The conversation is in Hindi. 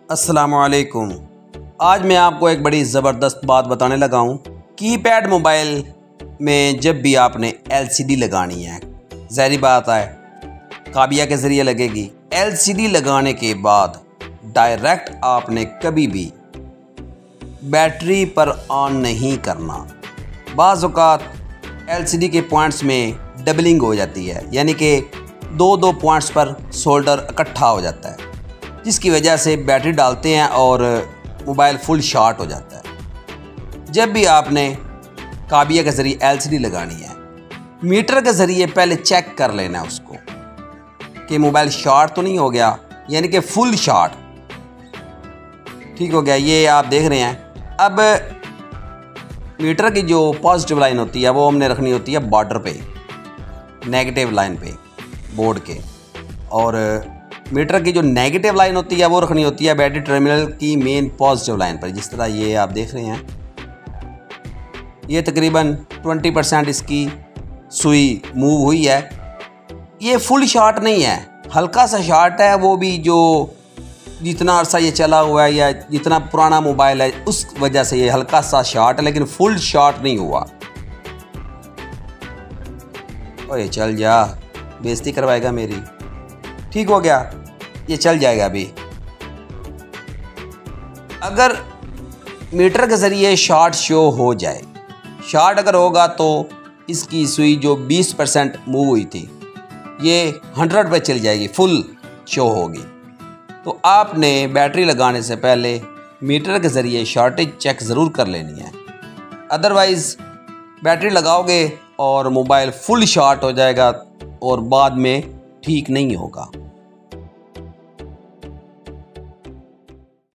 अस्सलामुअलैकुम। आज मैं आपको एक बड़ी ज़बरदस्त बात बताने लगा हूँ। कीपैड मोबाइल में जब भी आपने LCD लगानी है, ज़ाहिर बात है काबिया के ज़रिए लगेगी। LCD लगाने के बाद डायरेक्ट आपने कभी भी बैटरी पर ऑन नहीं करना। बाज़ औक़ात LCD के पॉइंट्स में डबलिंग हो जाती है, यानी कि दो पॉइंट्स पर सोल्डर इकट्ठा हो जाता है, जिसकी वजह से बैटरी डालते हैं और मोबाइल फुल शॉर्ट हो जाता है। जब भी आपने काबिया के ज़रिए LCD लगानी है, मीटर के ज़रिए पहले चेक कर लेना है उसको कि मोबाइल शॉर्ट तो नहीं हो गया, यानी कि फुल शॉर्ट ठीक हो गया। ये आप देख रहे हैं। अब मीटर की जो पॉजिटिव लाइन होती है वो हमने रखनी होती है बॉर्डर पे, नेगेटिव लाइन पे बोर्ड के, और मीटर की जो नेगेटिव लाइन होती है वो रखनी होती है बैटरी टर्मिनल की मेन पॉजिटिव लाइन पर। जिस तरह ये आप देख रहे हैं, ये तकरीबन 20% इसकी सुई मूव हुई है। ये फुल शॉर्ट नहीं है, हल्का सा शॉर्ट है। वो भी जो जितना अरसा ये चला हुआ है या जितना पुराना मोबाइल है उस वजह से ये हल्का सा शॉर्ट है, लेकिन फुल शॉर्ट नहीं हुआ। ओए चल जा, बेइज्जती करवाएगा मेरी। ठीक हो गया, ये चल जाएगा अभी। अगर मीटर के ज़रिए शॉर्ट शो हो जाए, शॉर्ट अगर होगा तो इसकी सुई जो 20% मूव हुई थी ये 100 पे चल जाएगी, फुल शो होगी। तो आपने बैटरी लगाने से पहले मीटर के ज़रिए शॉर्टेज चेक ज़रूर कर लेनी है, अदरवाइज़ बैटरी लगाओगे और मोबाइल फुल शॉर्ट हो जाएगा और बाद में ठीक नहीं होगा।